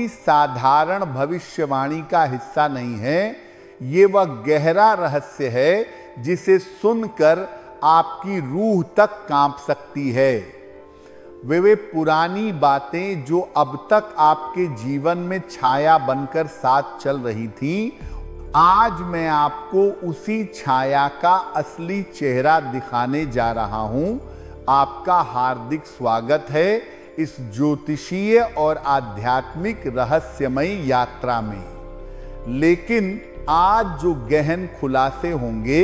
किसी साधारण भविष्यवाणी का हिस्सा नहीं है। ये वह गहरा रहस्य है जिसे सुनकर आपकी रूह तक कांप सकती है। वे पुरानी बातें जो अब तक आपके जीवन में छाया बनकर साथ चल रही थीं, आज मैं आपको उसी छाया का असली चेहरा दिखाने जा रहा हूं। आपका हार्दिक स्वागत है इस ज्योतिषीय और आध्यात्मिक रहस्यमयी यात्रा में। लेकिन आज जो गहन खुलासे होंगे,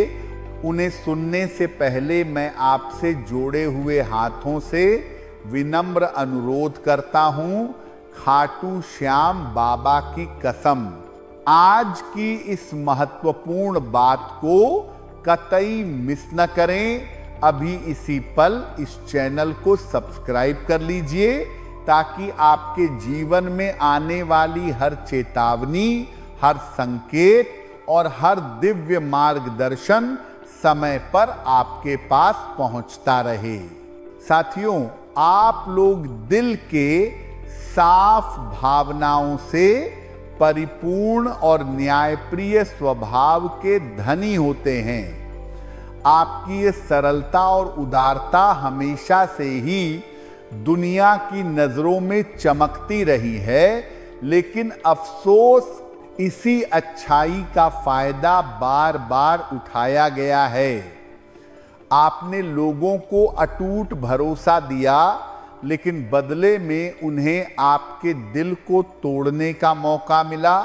उन्हें सुनने से पहले मैं आपसे जोड़े हुए हाथों से विनम्र अनुरोध करता हूं, खाटू श्याम बाबा की कसम, आज की इस महत्वपूर्ण बात को कतई मिस न करें। अभी इसी पल इस चैनल को सब्सक्राइब कर लीजिए ताकि आपके जीवन में आने वाली हर चेतावनी, हर संकेत और हर दिव्य मार्गदर्शन समय पर आपके पास पहुंचता रहे। साथियों, आप लोग दिल के साफ भावनाओं से परिपूर्ण और न्यायप्रिय स्वभाव के धनी होते हैं। आपकी ये सरलता और उदारता हमेशा से ही दुनिया की नजरों में चमकती रही है, लेकिन अफसोस इसी अच्छाई का फायदा बार बार उठाया गया है। आपने लोगों को अटूट भरोसा दिया, लेकिन बदले में उन्हें आपके दिल को तोड़ने का मौका मिला।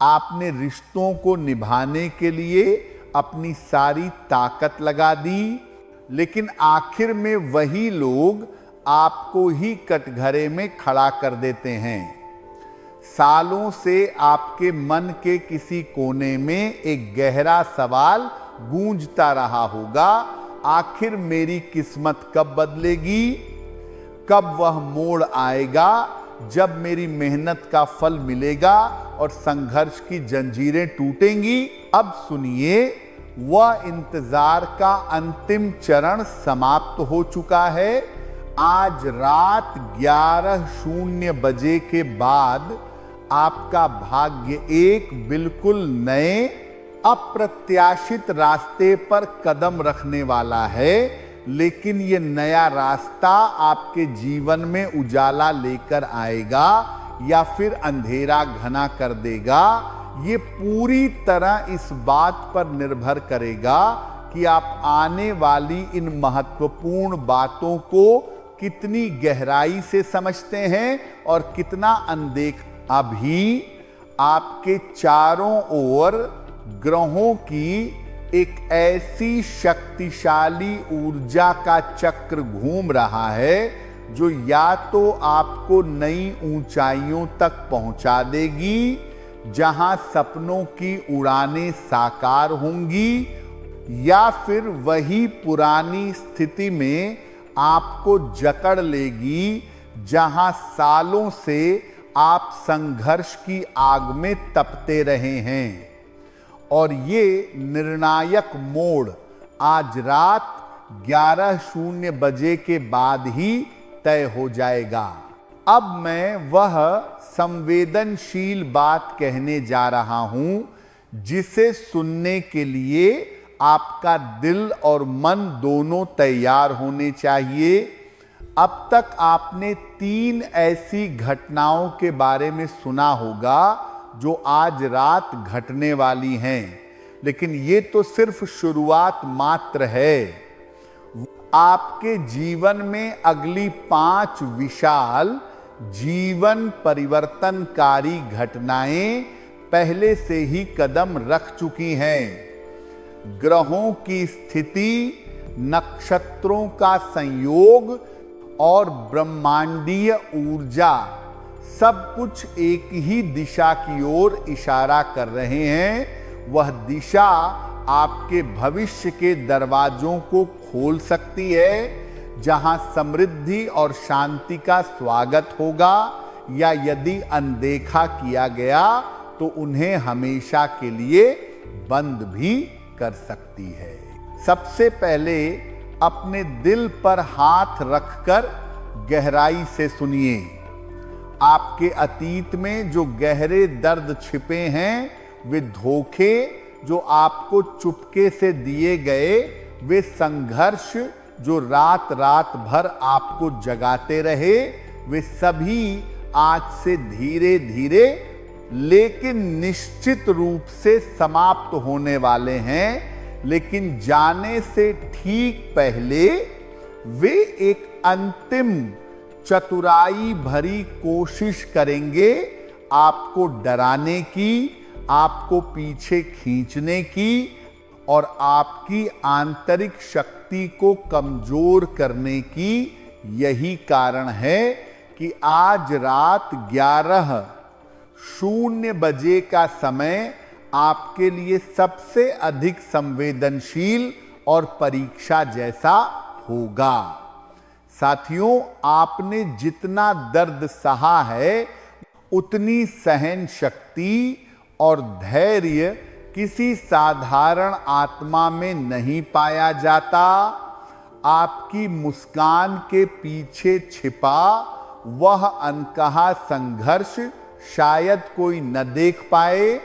आपने रिश्तों को निभाने के लिए अपनी सारी ताकत लगा दी, लेकिन आखिर में वही लोग आपको ही कटघरे में खड़ा कर देते हैं। सालों से आपके मन के किसी कोने में एक गहरा सवाल गूंजता रहा होगा, आखिर मेरी किस्मत कब बदलेगी? कब वह मोड़ आएगा जब मेरी मेहनत का फल मिलेगा और संघर्ष की जंजीरें टूटेंगी? अब सुनिए, वह इंतजार का अंतिम चरण समाप्त हो चुका है। आज रात 11:00 बजे के बाद आपका भाग्य एक बिल्कुल नए अप्रत्याशित रास्ते पर कदम रखने वाला है। लेकिन ये नया रास्ता आपके जीवन में उजाला लेकर आएगा या फिर अंधेरा घना कर देगा, ये पूरी तरह इस बात पर निर्भर करेगा कि आप आने वाली इन महत्वपूर्ण बातों को कितनी गहराई से समझते हैं और कितना अभी आपके चारों ओर ग्रहों की एक ऐसी शक्तिशाली ऊर्जा का चक्र घूम रहा है जो या तो आपको नई ऊंचाइयों तक पहुंचा देगी, जहां सपनों की उड़ानें साकार होंगी, या फिर वही पुरानी स्थिति में आपको जकड़ लेगी जहां सालों से आप संघर्ष की आग में तपते रहे हैं। और ये निर्णायक मोड़ आज रात 11:00 बजे के बाद ही तय हो जाएगा। अब मैं वह संवेदनशील बात कहने जा रहा हूं जिसे सुनने के लिए आपका दिल और मन दोनों तैयार होने चाहिए। अब तक आपने 3 ऐसी घटनाओं के बारे में सुना होगा जो आज रात घटने वाली हैं, लेकिन ये तो सिर्फ शुरुआत मात्र है। आपके जीवन में अगली 5 विशाल जीवन परिवर्तनकारी घटनाएं पहले से ही कदम रख चुकी हैं। ग्रहों की स्थिति, नक्षत्रों का संयोग और ब्रह्मांडीय ऊर्जा सब कुछ एक ही दिशा की ओर इशारा कर रहे हैं। वह दिशा आपके भविष्य के दरवाजों को खोल सकती है, जहां समृद्धि और शांति का स्वागत होगा, या यदि अनदेखा किया गया तो उन्हें हमेशा के लिए बंद भी कर सकती है। सबसे पहले अपने दिल पर हाथ रखकर गहराई से सुनिए। आपके अतीत में जो गहरे दर्द छिपे हैं, वे धोखे जो आपको चुपके से दिए गए, वे संघर्ष जो रात रात भर आपको जगाते रहे, वे सभी आज से धीरे धीरे लेकिन निश्चित रूप से समाप्त होने वाले हैं। लेकिन जाने से ठीक पहले वे एक अंतिम चतुराई भरी कोशिश करेंगे आपको डराने की, आपको पीछे खींचने की और आपकी आंतरिक शक्ति को कमजोर करने की। यही कारण है कि आज रात 11:00 बजे का समय आपके लिए सबसे अधिक संवेदनशील और परीक्षा जैसा होगा। साथियों, आपने जितना दर्द सहा है, उतनी सहन शक्ति और धैर्य किसी साधारण आत्मा में नहीं पाया जाता। आपकी मुस्कान के पीछे छिपा वह अनकहा संघर्ष शायद कोई न देख पाए,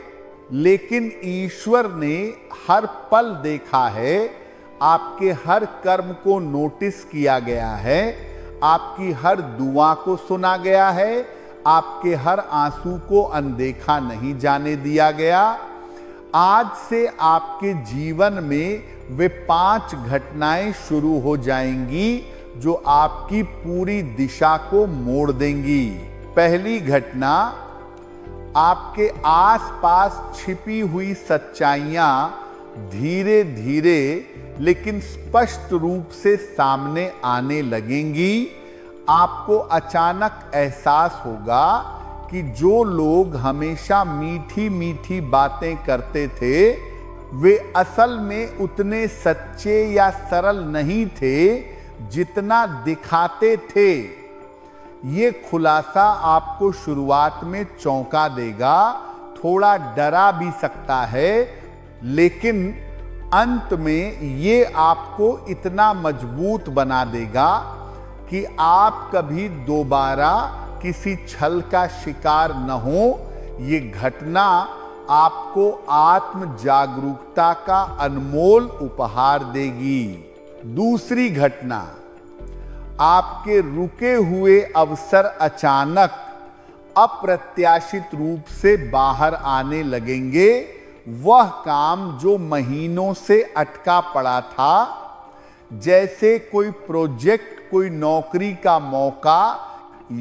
लेकिन ईश्वर ने हर पल देखा है। आपके हर कर्म को नोटिस किया गया है, आपकी हर दुआ को सुना गया है, आपके हर आंसू को अनदेखा नहीं जाने दिया गया। आज से आपके जीवन में वे 5 घटनाएं शुरू हो जाएंगी जो आपकी पूरी दिशा को मोड़ देंगी। पहली घटना, आपके आसपास छिपी हुई सच्चाइयां धीरे धीरे लेकिन स्पष्ट रूप से सामने आने लगेंगी। आपको अचानक एहसास होगा कि जो लोग हमेशा मीठी मीठी बातें करते थे, वे असल में उतने सच्चे या सरल नहीं थे जितना दिखाते थे। ये खुलासा आपको शुरुआत में चौंका देगा, थोड़ा डरा भी सकता है, लेकिन अंत में ये आपको इतना मजबूत बना देगा कि आप कभी दोबारा किसी छल का शिकार न हो। ये घटना आपको आत्म जागरूकता का अनमोल उपहार देगी। दूसरी घटना, आपके रुके हुए अवसर अचानक अप्रत्याशित रूप से बाहर आने लगेंगे। वह काम जो महीनों से अटका पड़ा था, जैसे कोई प्रोजेक्ट, कोई नौकरी का मौका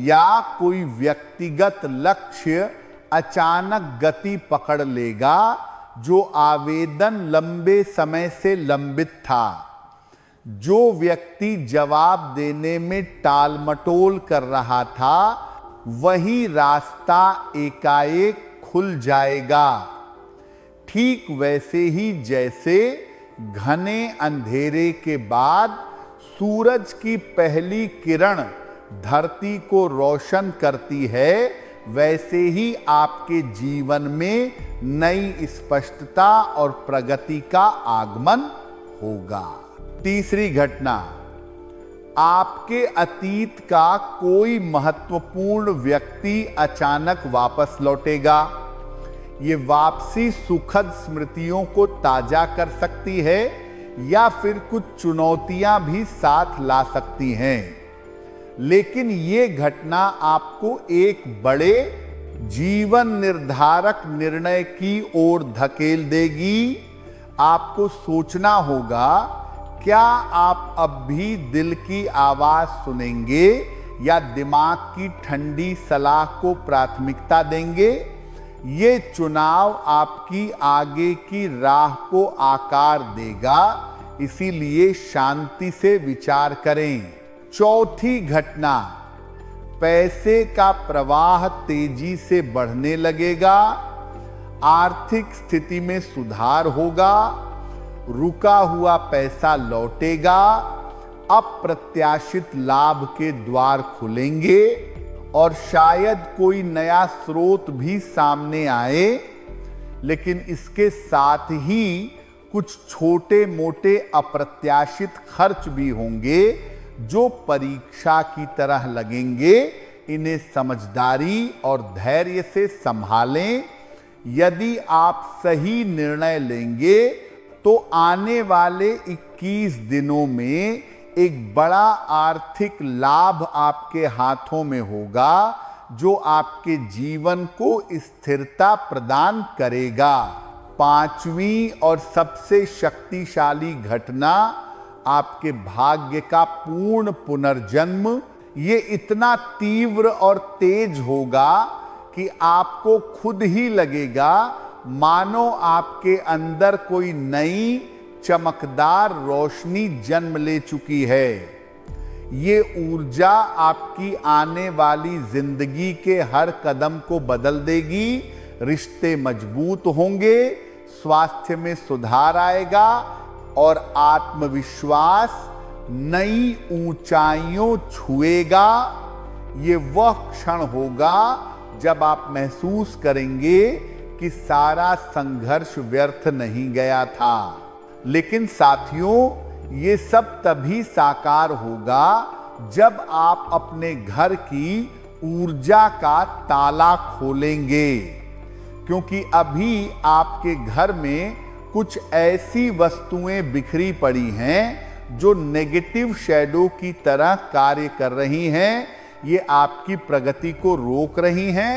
या कोई व्यक्तिगत लक्ष्य अचानक गति पकड़ लेगा। जो आवेदन लंबे समय से लंबित था, जो व्यक्ति जवाब देने में टालमटोल कर रहा था, वही रास्ता एकाएक खुल जाएगा। ठीक वैसे ही जैसे घने अंधेरे के बाद सूरज की पहली किरण धरती को रोशन करती है, वैसे ही आपके जीवन में नई स्पष्टता और प्रगति का आगमन होगा। तीसरी घटना, आपके अतीत का कोई महत्वपूर्ण व्यक्ति अचानक वापस लौटेगा। ये वापसी सुखद स्मृतियों को ताजा कर सकती है या फिर कुछ चुनौतियां भी साथ ला सकती हैं। लेकिन ये घटना आपको एक बड़े जीवन निर्धारक निर्णय की ओर धकेल देगी। आपको सोचना होगा, क्या आप अब भी दिल की आवाज सुनेंगे या दिमाग की ठंडी सलाह को प्राथमिकता देंगे? ये चुनाव आपकी आगे की राह को आकार देगा, इसीलिए शांति से विचार करें। चौथी घटना, पैसे का प्रवाह तेजी से बढ़ने लगेगा, आर्थिक स्थिति में सुधार होगा, रुका हुआ पैसा लौटेगा, अप्रत्याशित लाभ के द्वार खुलेंगे और शायद कोई नया स्रोत भी सामने आए। लेकिन इसके साथ ही कुछ छोटे मोटे अप्रत्याशित खर्च भी होंगे जो परीक्षा की तरह लगेंगे, इन्हें समझदारी और धैर्य से संभालें। यदि आप सही निर्णय लेंगे तो आने वाले 21 दिनों में एक बड़ा आर्थिक लाभ आपके हाथों में होगा, जो आपके जीवन को स्थिरता प्रदान करेगा। पांचवी और सबसे शक्तिशाली घटना आपके भाग्य का पूर्ण पुनर्जन्म। ये इतना तीव्र और तेज होगा कि आपको खुद ही लगेगा मानो आपके अंदर कोई नई चमकदार रोशनी जन्म ले चुकी है। ये ऊर्जा आपकी आने वाली जिंदगी के हर कदम को बदल देगी। रिश्ते मजबूत होंगे, स्वास्थ्य में सुधार आएगा और आत्मविश्वास नई ऊंचाइयों छुएगा। ये वह क्षण होगा जब आप महसूस करेंगे कि सारा संघर्ष व्यर्थ नहीं गया था। लेकिन साथियों, ये सब तभी साकार होगा जब आप अपने घर की ऊर्जा का ताला खोलेंगे, क्योंकि अभी आपके घर में कुछ ऐसी वस्तुएं बिखरी पड़ी हैं जो नेगेटिव शैडो की तरह कार्य कर रही हैं। ये आपकी प्रगति को रोक रही हैं,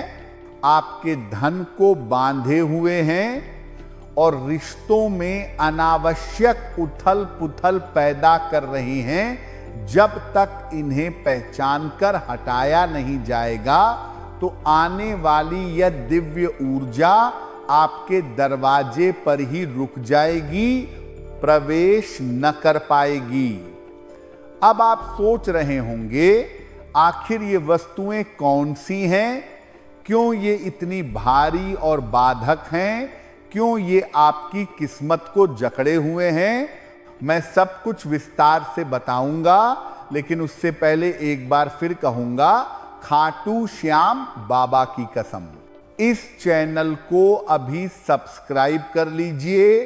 आपके धन को बांधे हुए हैं और रिश्तों में अनावश्यक उथल पुथल पैदा कर रही हैं। जब तक इन्हें पहचान कर हटाया नहीं जाएगा तो आने वाली यह दिव्य ऊर्जा आपके दरवाजे पर ही रुक जाएगी, प्रवेश न कर पाएगी। अब आप सोच रहे होंगे, आखिर ये वस्तुएं कौन सी हैं? क्यों ये इतनी भारी और बाधक हैं? क्यों ये आपकी किस्मत को जकड़े हुए हैं? मैं सब कुछ विस्तार से बताऊंगा, लेकिन उससे पहले एक बार फिर कहूंगा, खाटू श्याम बाबा की कसम, इस चैनल को अभी सब्सक्राइब कर लीजिए,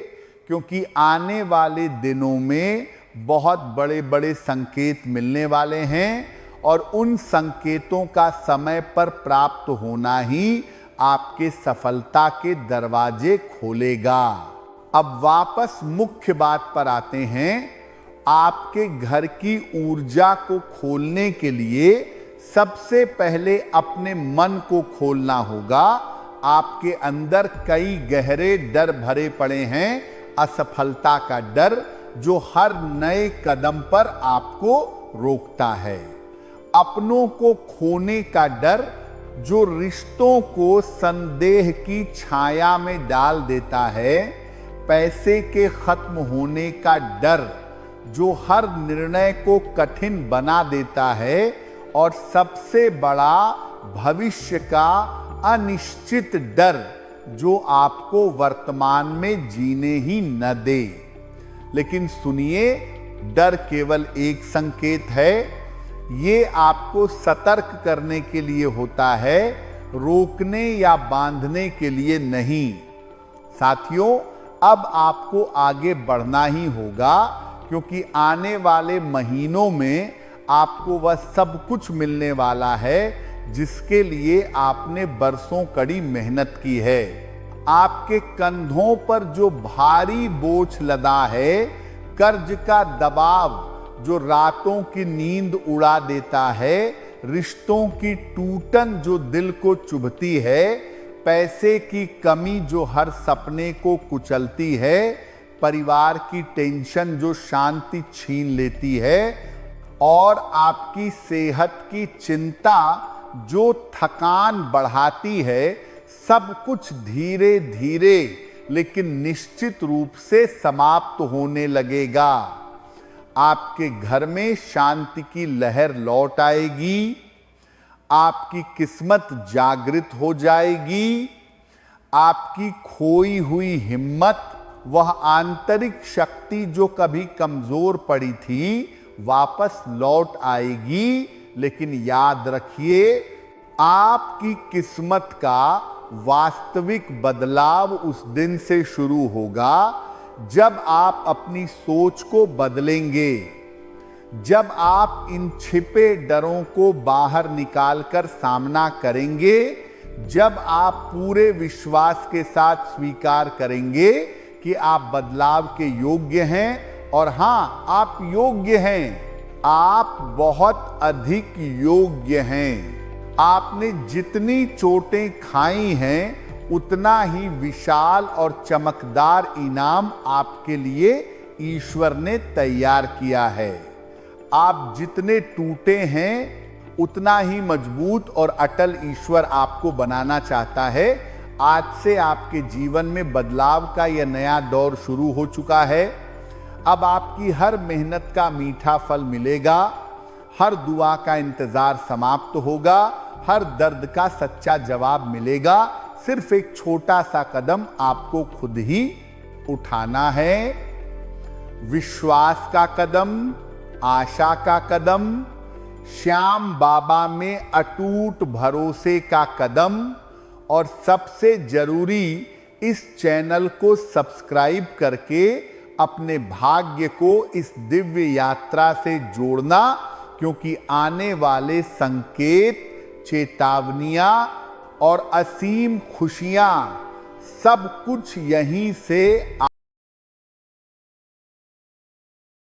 क्योंकि आने वाले दिनों में बहुत बड़े बड़े संकेत मिलने वाले हैं और उन संकेतों का समय पर प्राप्त होना ही आपके सफलता के दरवाजे खोलेगा। अब वापस मुख्य बात पर आते हैं। आपके घर की ऊर्जा को खोलने के लिए सबसे पहले अपने मन को खोलना होगा। आपके अंदर कई गहरे डर भरे पड़े हैं। असफलता का डर जो हर नए कदम पर आपको रोकता है, अपनों को खोने का डर जो रिश्तों को संदेह की छाया में डाल देता है, पैसे के खत्म होने का डर जो हर निर्णय को कठिन बना देता है, और सबसे बड़ा भविष्य का अनिश्चित डर जो आपको वर्तमान में जीने ही न दे। लेकिन सुनिए, डर केवल एक संकेत है। ये आपको सतर्क करने के लिए होता है, रोकने या बांधने के लिए नहीं। साथियों, अब आपको आगे बढ़ना ही होगा, क्योंकि आने वाले महीनों में आपको वह सब कुछ मिलने वाला है जिसके लिए आपने बरसों कड़ी मेहनत की है। आपके कंधों पर जो भारी बोझ लदा है, कर्ज का दबाव जो रातों की नींद उड़ा देता है, रिश्तों की टूटन जो दिल को चुभती है, पैसे की कमी जो हर सपने को कुचलती है, परिवार की टेंशन जो शांति छीन लेती है, और आपकी सेहत की चिंता जो थकान बढ़ाती है, सब कुछ धीरे धीरे लेकिन निश्चित रूप से समाप्त होने लगेगा। आपके घर में शांति की लहर लौट आएगी, आपकी किस्मत जागृत हो जाएगी, आपकी खोई हुई हिम्मत, वह आंतरिक शक्ति जो कभी कमजोर पड़ी थी, वापस लौट आएगी। लेकिन याद रखिए, आपकी किस्मत का वास्तविक बदलाव उस दिन से शुरू होगा जब आप अपनी सोच को बदलेंगे, जब आप इन छिपे डरों को बाहर निकालकर सामना करेंगे, जब आप पूरे विश्वास के साथ स्वीकार करेंगे कि आप बदलाव के योग्य हैं, और हां, आप योग्य हैं, आप बहुत अधिक योग्य हैं। आपने जितनी चोटें खाई हैं, उतना ही विशाल और चमकदार इनाम आपके लिए ईश्वर ने तैयार किया है। आप जितने टूटे हैं, उतना ही मजबूत और अटल ईश्वर आपको बनाना चाहता है। आज से आपके जीवन में बदलाव का यह नया दौर शुरू हो चुका है। अब आपकी हर मेहनत का मीठा फल मिलेगा, हर दुआ का इंतजार समाप्त होगा, हर दर्द का सच्चा जवाब मिलेगा। सिर्फ एक छोटा सा कदम आपको खुद ही उठाना है। विश्वास का कदम, आशा का कदम, श्याम बाबा में अटूट भरोसे का कदम, और सबसे जरूरी, इस चैनल को सब्सक्राइब करके अपने भाग्य को इस दिव्य यात्रा से जोड़ना, क्योंकि आने वाले संकेत, चेतावनियां और असीम खुशियां सब कुछ यहीं से